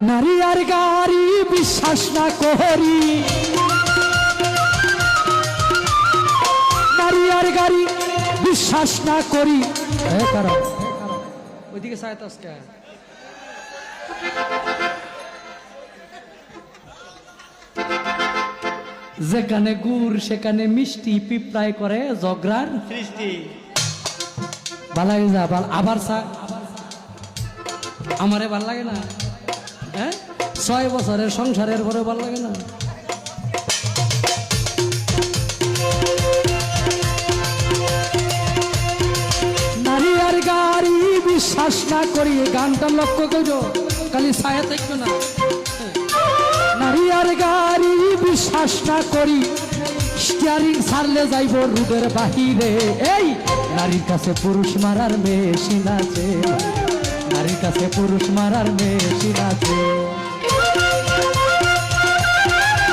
নারী আর গাড়ি বিশ্বাস না করি, নারী আর গাড়ি বিশ্বাস না করি। কারণ ওইদিকে সায়তাসকে যেখানে গুড় সেখানে মিষ্টি পিঁপড়ায় করে ঝগড়ার সৃষ্টি। ভাল লাগে যা আবার চা আমারে ভাল লাগে না। হ্যাঁ 6 বছরের সংসারের পরে ভাল লাগে না। নারী আর গাড়ি বিশ্বাস না করি, গানটা লক্ষ্য করো খালি ছায়া থাকবে না। নারী আর গাড়ি বিশ্বাস না করি, স্টিয়ারিং ছাড়লে যাইব রুটের বাহিরে। এই নারীর কাছে পুরুষ মারার মেশিন আছে, নারীর কাছে পুরুষ মারার মেশিন আছে।